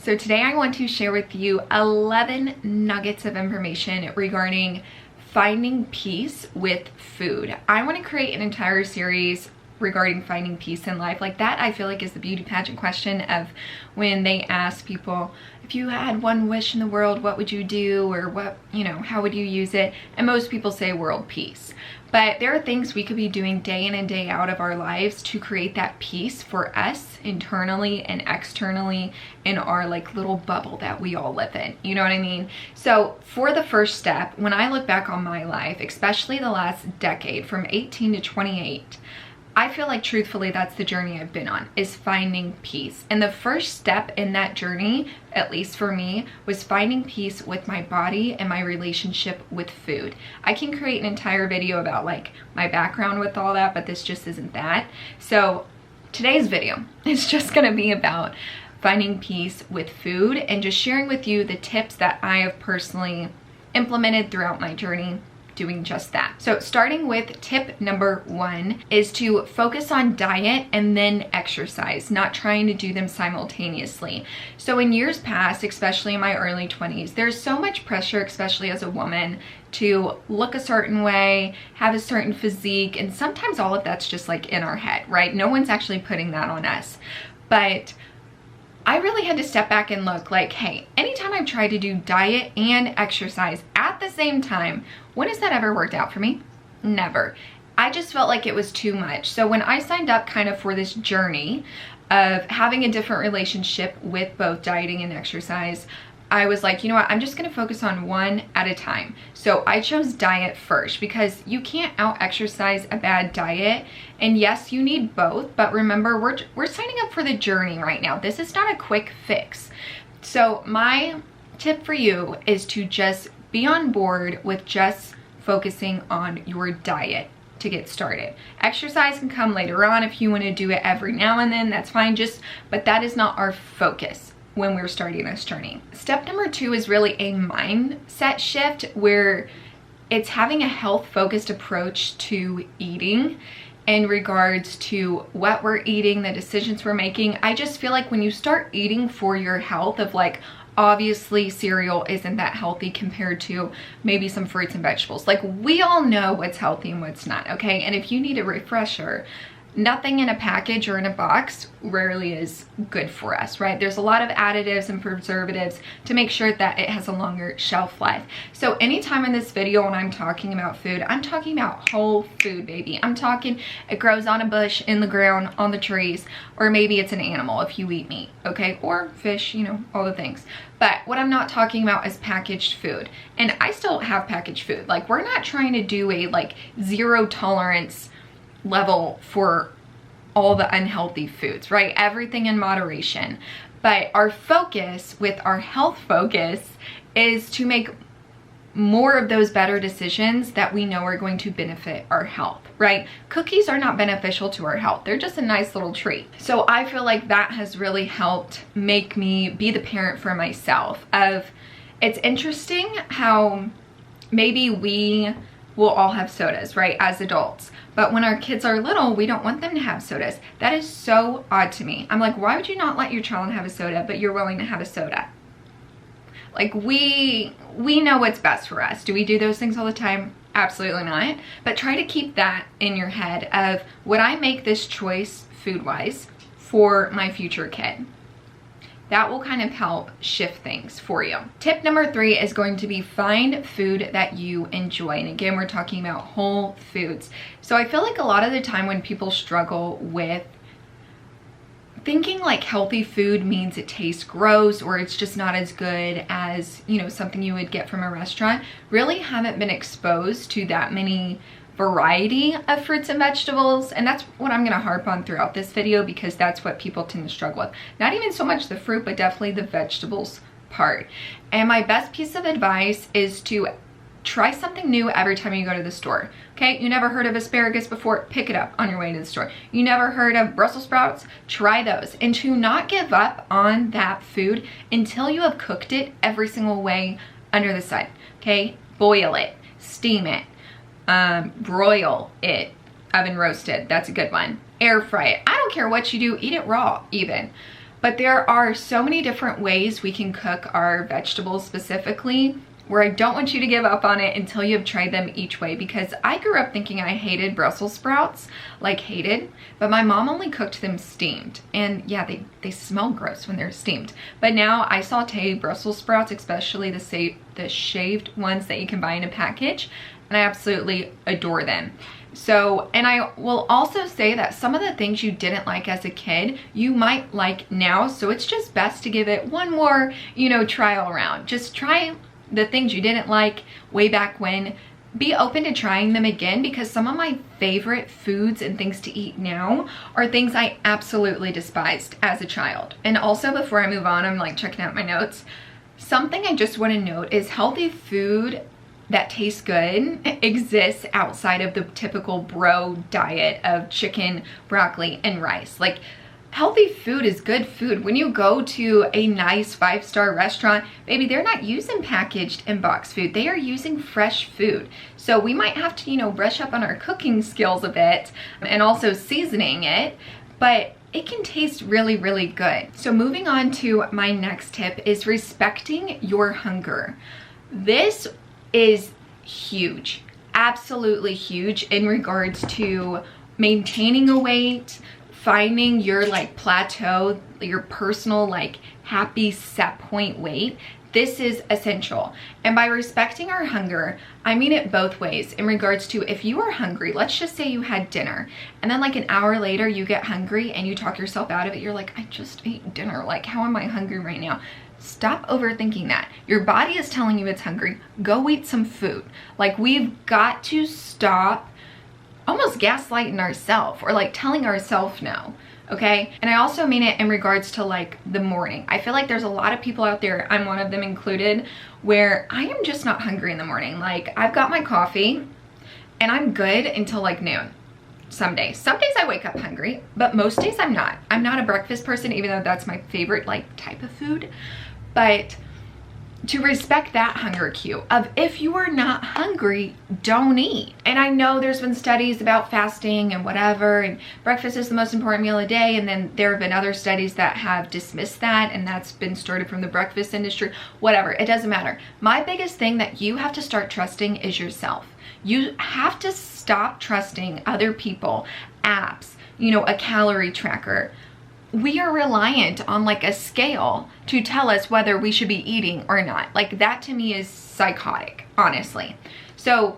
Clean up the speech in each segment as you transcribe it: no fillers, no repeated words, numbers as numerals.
So today I want to share with you 11 nuggets of information regarding finding peace with food. I want to create an entire series regarding finding peace in life. Like that, I feel like is the beauty pageant question of when they ask people, if you had one wish in the world, what would you do? Or what, how would you use it? And most people say world peace. But there are things we could be doing day in and day out of our lives to create that peace for us internally and externally in our like little bubble that we all live in. You know what I mean? So for the first step, when I look back on my life, especially the last decade from 18 to 28, I feel like truthfully that's the journey I've been on, is finding peace. And the first step in that journey, at least for me, was finding peace with my body and my relationship with food. I can create an entire video about like my background with all that, but this just isn't that. So today's video is just gonna be about finding peace with food and just sharing with you the tips that I have personally implemented throughout my journey doing just that. So starting with tip number 1 is to focus on diet and then exercise, not trying to do them simultaneously. So in years past, especially in my early 20s, there's so much pressure, especially as a woman, to look a certain way, have a certain physique, and sometimes all of that's just like in our head, right? No one's actually putting that on us. But I really had to step back and look like, hey, anytime I've tried to do diet and exercise at the same time, when has that ever worked out for me? Never. I just felt like it was too much. So when I signed up kind of for this journey of having a different relationship with both dieting and exercise, I was like, you know what, I'm just gonna focus on one at a time. So I chose diet first because you can't out-exercise a bad diet. And yes, you need both, but remember, we're signing up for the journey right now. This is not a quick fix. So my tip for you is to just be on board with just focusing on your diet to get started. Exercise can come later on if you wanna do it every now and then, that's fine, but that is not our focus when we're starting this journey. Step number 2 is really a mindset shift where it's having a health-focused approach to eating in regards to what we're eating, the decisions we're making. I just feel like when you start eating for your health, of like, obviously cereal isn't that healthy compared to maybe some fruits and vegetables. Like, we all know what's healthy and what's not, okay? And if you need a refresher, nothing in a package or in a box rarely is good for us, right? There's a lot of additives and preservatives to make sure that it has a longer shelf life. So anytime in this video when I'm talking about food, I'm talking about whole food, baby. I'm talking it grows on a bush, in the ground, on the trees, or maybe it's an animal if you eat meat, okay? Or fish, all the things. But what I'm not talking about is packaged food. And I still have packaged food. Like, we're not trying to do a like zero tolerance level for all the unhealthy foods, right? Everything in moderation. But our focus with our health focus is to make more of those better decisions that we know are going to benefit our health, right? Cookies are not beneficial to our health. They're just a nice little treat. So I feel like that has really helped make me be the parent for myself of, it's interesting how maybe we will all have sodas, right, as adults. But when our kids are little, we don't want them to have sodas. That is so odd to me. I'm like, why would you not let your child have a soda, but you're willing to have a soda? Like, we know what's best for us. Do we do those things all the time? Absolutely not. But try to keep that in your head of, would I make this choice food-wise for my future kid? That will kind of help shift things for you. Tip number 3 is going to be find food that you enjoy. And again, we're talking about whole foods. So I feel like a lot of the time when people struggle with thinking like healthy food means it tastes gross or it's just not as good as, something you would get from a restaurant, really haven't been exposed to that many variety of fruits and vegetables. And that's what I'm going to harp on throughout this video, because that's what people tend to struggle with. Not even so much the fruit, but definitely the vegetables part. And my best piece of advice is to try something new every time you go to the store. Okay, you never heard of asparagus before? Pick it up on your way to the store. You never heard of Brussels sprouts? Try those. And to not give up on that food until you have cooked it every single way under the sun. Okay, boil it, steam it, broil it, oven roasted, that's a good one. Air fry it. I don't care what you do, eat it raw even. But there are so many different ways we can cook our vegetables specifically, where I don't want you to give up on it until you have tried them each way, because I grew up thinking I hated Brussels sprouts, like hated, but my mom only cooked them steamed. And yeah, they smell gross when they're steamed. But now I saute Brussels sprouts, especially the shaved ones that you can buy in a package, and I absolutely adore them. So, and I will also say that some of the things you didn't like as a kid, you might like now. So it's just best to give it one more, trial round. Just try the things you didn't like way back when. Be open to trying them again, because some of my favorite foods and things to eat now are things I absolutely despised as a child. And also, before I move on, I'm like checking out my notes. Something I just want to note is healthy food that tastes good exists outside of the typical bro diet of chicken, broccoli, and rice. Like, healthy food is good food. When you go to a nice 5-star restaurant, baby, they're not using packaged and boxed food. They are using fresh food. So we might have to, brush up on our cooking skills a bit and also seasoning it, but it can taste really, really good. So moving on to my next tip is respecting your hunger. This is huge, absolutely huge in regards to maintaining a weight, finding your plateau, your personal happy set point weight. This is essential. And by respecting our hunger, I mean it both ways. In regards to, if you are hungry, let's just say you had dinner and then an hour later you get hungry and you talk yourself out of it. You're like, I just ate dinner. How am I hungry right now? Stop overthinking that. Your body is telling you it's hungry. Go eat some food. We've got to stop almost gaslighting ourselves or telling ourselves no. Okay. And I also mean it in regards to the morning. I feel like there's a lot of people out there, I'm one of them included, where I am just not hungry in the morning. I've got my coffee and I'm good until noon. Some days I wake up hungry, but most days I'm not. I'm not a breakfast person, even though that's my favorite type of food. But to respect that hunger cue of, if you are not hungry, don't eat. And I know there's been studies about fasting and whatever, and breakfast is the most important meal of the day. And then there have been other studies that have dismissed that, and that's been started from the breakfast industry, whatever, it doesn't matter. My biggest thing that you have to start trusting is yourself. You have to stop trusting other people, apps, a calorie tracker. We are reliant on a scale to tell us whether we should be eating or not. That to me is psychotic, honestly. So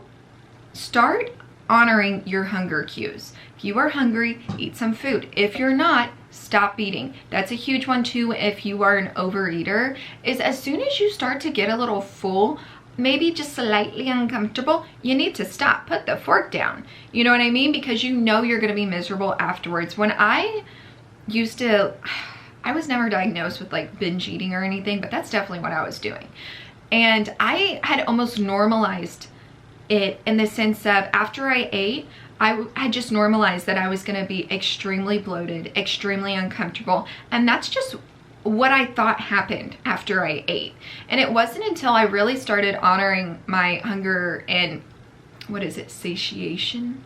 start honoring your hunger cues. If you are hungry, eat some food. If you're not, stop eating. That's a huge one too. If you are an overeater, is as soon as you start to get a little full, maybe just slightly uncomfortable, you need to stop, put the fork down. You know what I mean? Because you're going to be miserable afterwards. When I was never diagnosed with binge eating or anything, but that's definitely what I was doing. And I had almost normalized it in the sense of, after I ate, I had just normalized that I was going to be extremely bloated, extremely uncomfortable. And that's just what I thought happened after I ate. And it wasn't until I really started honoring my hunger and, satiation?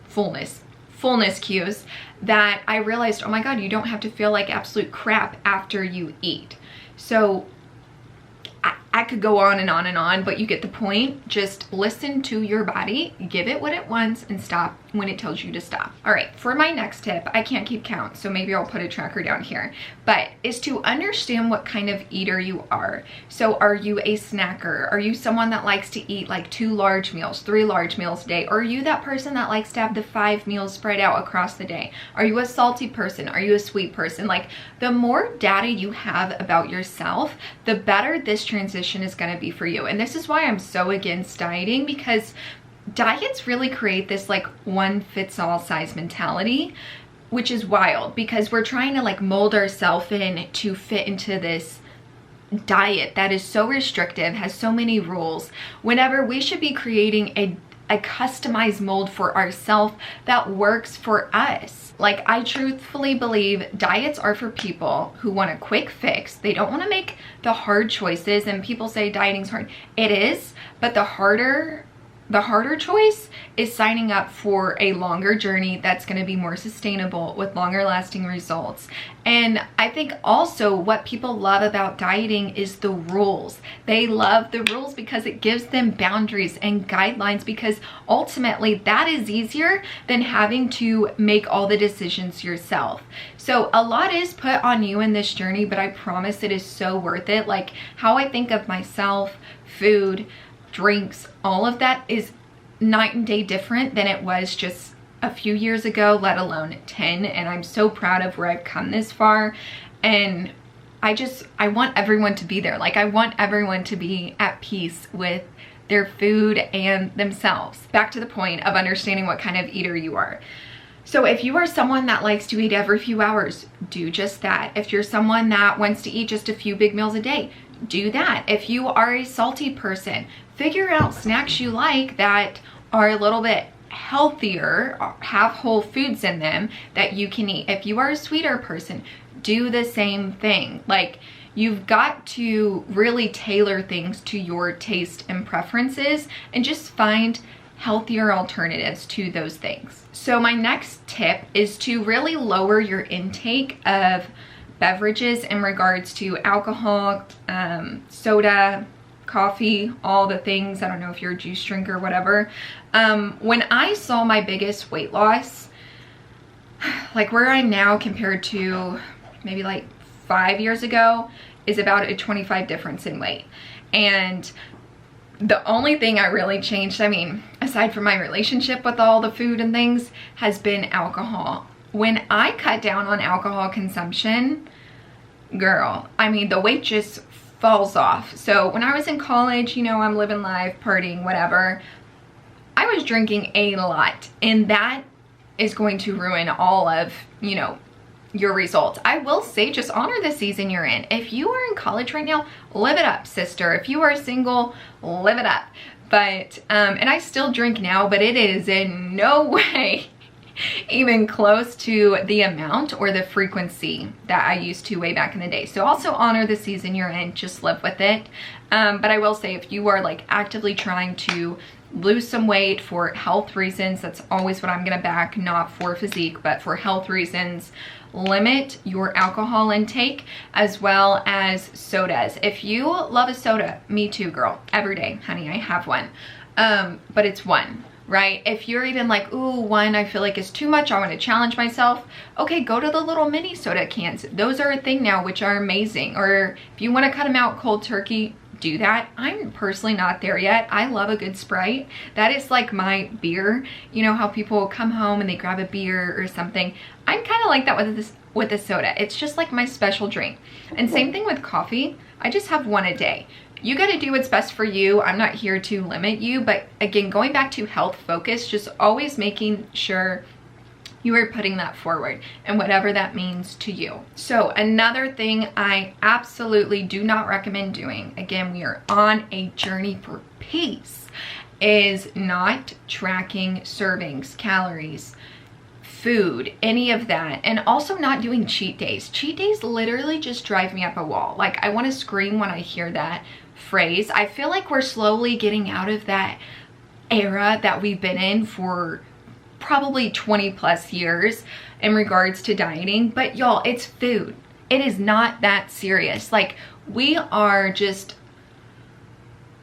Fullness cues, that I realized, oh my God, you don't have to feel like absolute crap after you eat. So I could go on and on and on, but you get the point. Just listen to your body, give it what it wants, and stop when it tells you to stop. All right, for my next tip, I can't keep count, so maybe I'll put a tracker down here, but is to understand what kind of eater you are. So are you a snacker? Are you someone that likes to eat 2 large meals, 3 large meals a day? Or are you that person that likes to have the 5 meals spread out across the day? Are you a salty person? Are you a sweet person? The more data you have about yourself, the better this transition is going to be for you. And this is why I'm so against dieting, because diets really create this one fits all size mentality, which is wild, because we're trying to mold ourselves in to fit into this diet that is so restrictive, has so many rules, whenever we should be creating a customized mold for ourselves that works for us. I truthfully believe diets are for people who want a quick fix. They don't want to make the hard choices. And people say dieting's hard. It is, but the harder the harder choice is signing up for a longer journey that's going to be more sustainable with longer lasting results. And I think also what people love about dieting is the rules. They love the rules because it gives them boundaries and guidelines, because ultimately that is easier than having to make all the decisions yourself. So a lot is put on you in this journey, but I promise it is so worth it. Like how I think of myself, food, drinks, all of that is night and day different than it was just a few years ago, let alone 10. And I'm so proud of where I've come this far. And I want everyone to be there. Like I want everyone to be at peace with their food and themselves. Back to the point of understanding what kind of eater you are. So if you are someone that likes to eat every few hours, do just that. If you're someone that wants to eat just a few big meals a day, do that. If you are a salty person, figure out snacks you like that are a little bit healthier, have whole foods in them that you can eat. If you are a sweeter person, do the same thing. Like you've got to really tailor things to your taste and preferences and just find healthier alternatives to those things. So my next tip is to really lower your intake of beverages in regards to alcohol, soda, coffee, all the things. I don't know if you're a juice drinker or whatever. When I saw my biggest weight loss, like where I'm now compared to maybe like 5 years ago, is about a 25 difference in weight. And the only thing I really changed, I mean, aside from my relationship with all the food and things, has been alcohol. When I cut down on alcohol consumption, girl, I mean, the weight just falls off. So when I was in college, you know, I'm living life, partying, whatever, I was drinking a lot, and that is going to ruin all of, you know, your results. I will say, just honor the season you're in. If you are in college right now, live it up, sister. If you are single, live it up. But, and I still drink now, but it is in no way even close to the amount or the frequency that I used to way back in the day. So also honor the season you're in, just live with it. But I will say, if you are like actively trying to lose some weight for health reasons, that's always what I'm gonna back, not for physique, but for health reasons, limit your alcohol intake as well as sodas. If you love a soda, me too, girl, every day, honey, I have one. But it's one, right? If you're even like, ooh, one I feel like is too much, I want to challenge myself, okay, go to the little mini soda cans. Those are a thing now, which are amazing. Or if you want to cut them out cold turkey, do that. I'm personally not there yet. I love a good Sprite. That is like my beer. You know how people come home and they grab a beer or something? I'm kind of like that with a soda. It's just like my special drink. And same thing with coffee. I just have one a day. You got to do what's best for you. I'm not here to limit you, but again, going back to health focus, just always making sure you are putting that forward and whatever that means to you. So another thing I absolutely do not recommend doing, again, we are on a journey for peace, is not tracking servings, calories, food, any of that. And also not doing cheat days. Cheat days literally just drive me up a wall. Like I want to scream when I hear that phrase. I feel like we're slowly getting out of that era that we've been in for probably 20 plus years in regards to dieting. But y'all, it's food. It is not that serious. Like we are just,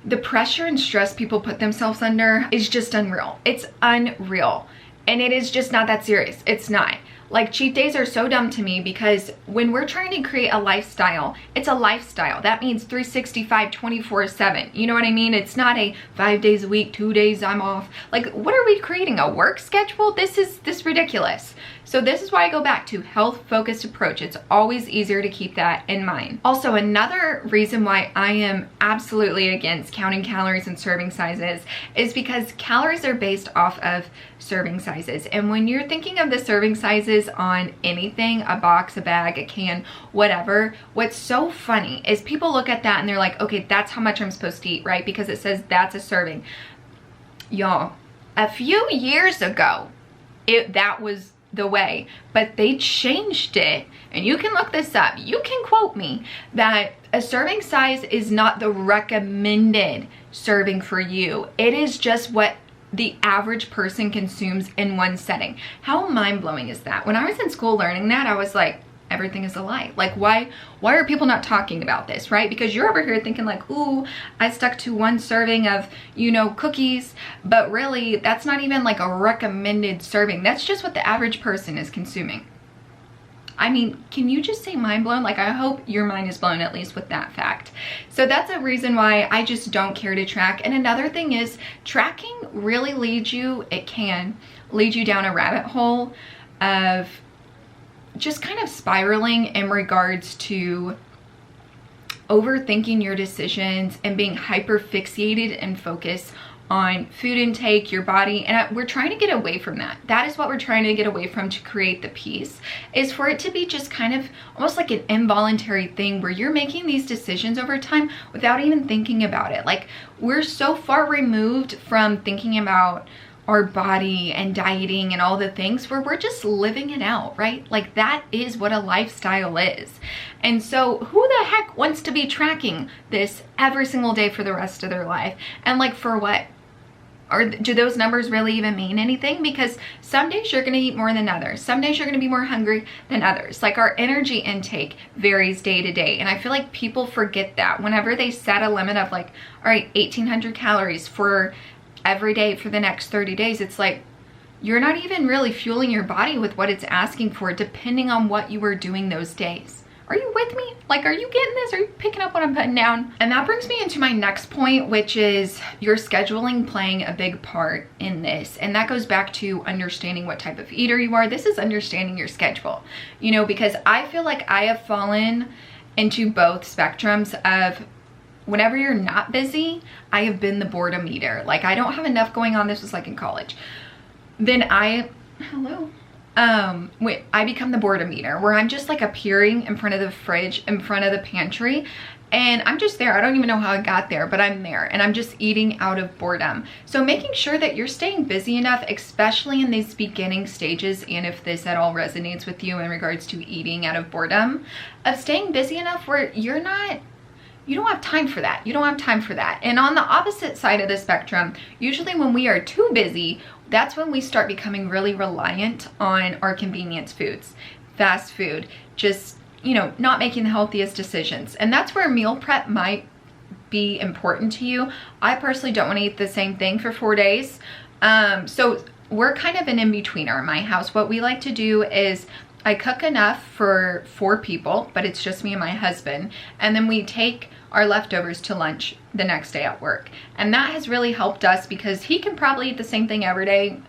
the pressure and stress people put themselves under is just unreal. It's unreal. And it is just not that serious. It's not. Like cheat days are so dumb to me because when we're trying to create a lifestyle, it's a lifestyle. That means 365, 24/7. You know what I mean? It's not a 5 days a week, 2 days I'm off. Like what are we creating? A work schedule? This is ridiculous. So this is why I go back to health-focused approach. It's always easier to keep that in mind. Also, another reason why I am absolutely against counting calories and serving sizes is because calories are based off of serving sizes. And when you're thinking of the serving sizes on anything, a box, a bag, a can, whatever, what's so funny is people look at that and they're like, okay, that's how much I'm supposed to eat, right? Because it says that's a serving. Y'all, a few years ago, that was the way, but they changed it. And you can look this up, you can quote me, that a serving size is not the recommended serving for you. It is just what the average person consumes in one setting. How mind-blowing is that? When I was in school learning that, I was like, everything is a lie. Like, why are people not talking about this, right? Because you're over here thinking like, ooh, I stuck to one serving of, you know, cookies, but really that's not even like a recommended serving. That's just what the average person is consuming. I mean, can you just say mind blown? Like, I hope your mind is blown at least with that fact. So that's a reason why I just don't care to track. And another thing is, tracking really leads you, it can lead you down a rabbit hole of just kind of spiraling in regards to overthinking your decisions and being hyper fixated and focused on food intake, your body. And we're trying to get away from that. That is what we're trying to get away from to create the peace, is for it to be just kind of almost like an involuntary thing where you're making these decisions over time without even thinking about it. Like, we're so far removed from thinking about our body and dieting and all the things where we're just living it out, right? Like, that is what a lifestyle is. And so who the heck wants to be tracking this every single day for the rest of their life? And like, for what? Or do those numbers really even mean anything? Because some days you're gonna eat more than others. Some days you're gonna be more hungry than others. Like, our energy intake varies day to day. And I feel like people forget that whenever they set a limit of like, all right, 1,800 calories for every day for the next 30 days, it's like, you're not even really fueling your body with what it's asking for, depending on what you were doing those days. Are you with me? Like, are you getting this? Are you picking up what I'm putting down? And that brings me into my next point, which is your scheduling playing a big part in this. And that goes back to understanding what type of eater you are. This is understanding your schedule, you know, because I feel like I have fallen into both spectrums of, whenever you're not busy, I have been the boredom eater. Like, I don't have enough going on. This was like in college. Then I become the boredom eater, where I'm just like appearing in front of the fridge, in front of the pantry, and I'm just there. I don't even know how I got there, but I'm there and I'm just eating out of boredom. So making sure that you're staying busy enough, especially in these beginning stages, and if this at all resonates with you in regards to eating out of boredom, of staying busy enough where you don't have time for that. You don't have time for that. And on the opposite side of the spectrum, usually when we are too busy, that's when we start becoming really reliant on our convenience foods, fast food, just, you know, not making the healthiest decisions. And that's where meal prep might be important to you. I personally don't want to eat the same thing for 4 days. So we're kind of an in-betweener in my house. What we like to do is, I cook enough for 4 people, but it's just me and my husband. And then we take our leftovers to lunch the next day at work. And that has really helped us, because he can probably eat the same thing every day,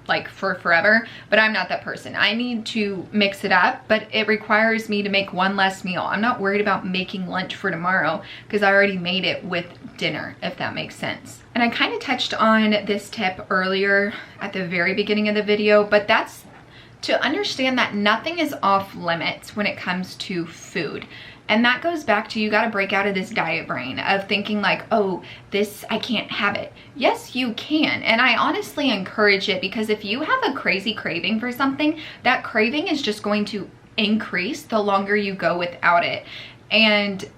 like for forever, but I'm not that person. I need to mix it up, but it requires me to make one less meal. I'm not worried about making lunch for tomorrow because I already made it with dinner, if that makes sense. And I kind of touched on this tip earlier at the very beginning of the video, but that's to understand that nothing is off limits when it comes to food. And that goes back to, you got to break out of this diet brain of thinking like, oh, this, I can't have it. Yes, you can. And I honestly encourage it, because if you have a crazy craving for something, that craving is just going to increase the longer you go without it. And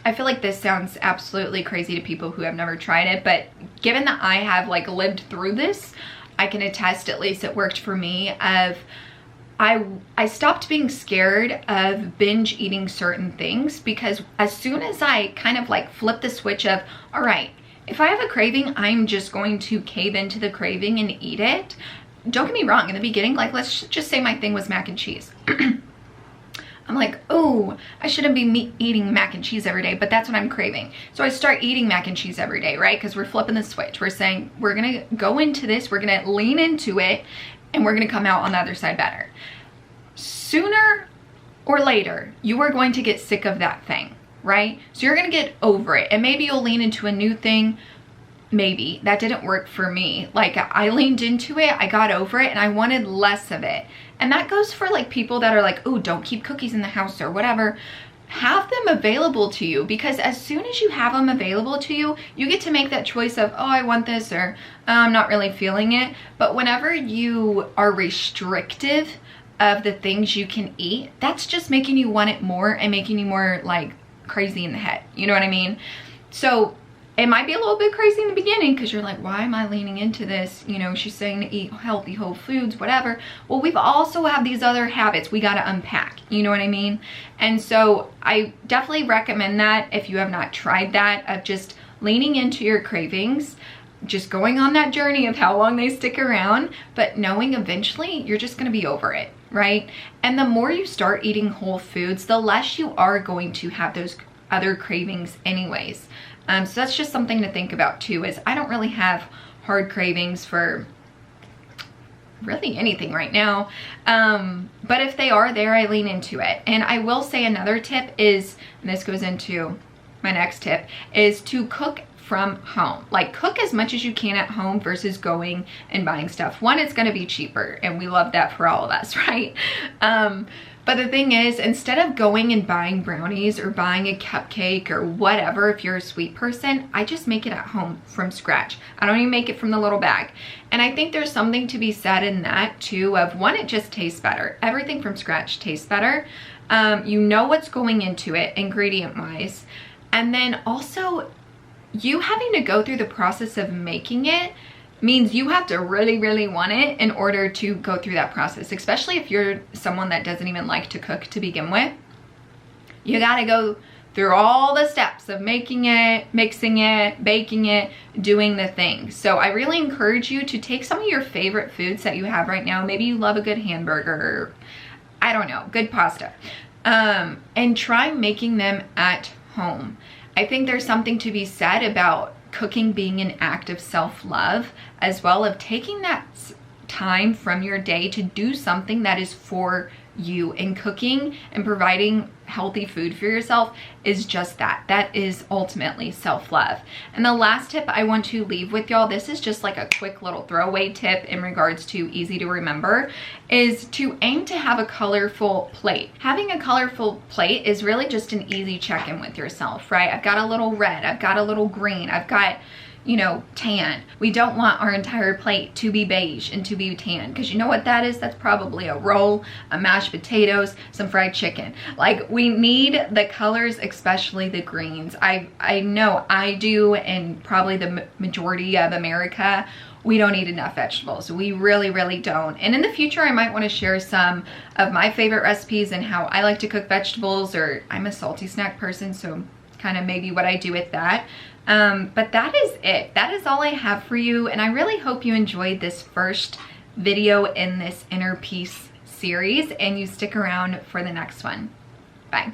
I feel like this sounds absolutely crazy to people who have never tried it, but given that I have like lived through this, I can attest, at least it worked for me, of I stopped being scared of binge eating certain things, because as soon as I kind of like flip the switch of, all right, if I have a craving, I'm just going to cave into the craving and eat it. Don't get me wrong, in the beginning, like, let's just say my thing was mac and cheese. I'm like, oh, I shouldn't be eating mac and cheese every day, but that's what I'm craving. So I start eating mac and cheese every day, right? Because we're flipping the switch. We're saying, we're gonna go into this, we're gonna lean into it, and we're gonna come out on the other side better. Sooner or later, you are going to get sick of that thing, right? So you're gonna get over it, and maybe you'll lean into a new thing. Maybe that didn't work for me. Like, I leaned into it, I got over it, and I wanted less of it. And that goes for like people that are like, oh, don't keep cookies in the house or whatever. have them available to you, because as soon as you have them available to you, you get to make that choice of, oh, I want this, or oh, I'm not really feeling it. But whenever you are restrictive of the things you can eat, that's just making you want it more and making you more like crazy in the head. You know what I mean? So it might be a little bit crazy in the beginning because you're like, why am I leaning into this? You know, she's saying to eat healthy, whole foods, whatever. Well, we've also have these other habits we got to unpack. You know what I mean? And so I definitely recommend that if you have not tried that, of just leaning into your cravings, just going on that journey of how long they stick around, but knowing eventually you're just going to be over it, right? And the more you start eating whole foods, the less you are going to have those other cravings anyways. So that's just something to think about too, is I don't really have hard cravings for really anything right now. But if they are there, I lean into it. And I will say another tip is, and this goes into my next tip, is to cook from home. Like, cook as much as you can at home versus going and buying stuff. One, it's gonna be cheaper, and we love that for all of us, right? But the thing is, instead of going and buying brownies or buying a cupcake or whatever, if you're a sweet person, I just make it at home from scratch. I don't even make it from the little bag. And I think there's something to be said in that too, of one, it just tastes better. Everything from scratch tastes better. You know what's going into it ingredient wise. And then also, you having to go through the process of making it means you have to really, really want it in order to go through that process, especially if you're someone that doesn't even like to cook to begin with. You gotta go through all the steps of making it, mixing it, baking it, doing the thing. So I really encourage you to take some of your favorite foods that you have right now. Maybe you love a good hamburger, or I don't know, good pasta, and try making them at home. I think there's something to be said about cooking being an act of self-love, as well, of taking that time from your day to do something that is for you. And cooking and providing healthy food for yourself is just that. That is ultimately self-love. And the last tip I want to leave with y'all, this is just like a quick little throwaway tip in regards to easy to remember, is to aim to have a colorful plate. Having a colorful plate is really just an easy check-in with yourself, right? I've got a little red, I've got a little green, I've got, you know, tan. We don't want our entire plate to be beige and to be tan, because you know what that is? That's probably a roll, a mashed potatoes, some fried chicken. Like, we need the colors, especially the greens. I know I do, and probably the majority of America, we don't eat enough vegetables. We really, really don't. And in the future, I might want to share some of my favorite recipes and how I like to cook vegetables, or I'm a salty snack person, so kind of maybe what I do with that. But that is it. That is all I have for you. And I really hope you enjoyed this first video in this Inner Peace series, and you stick around for the next one. Bye.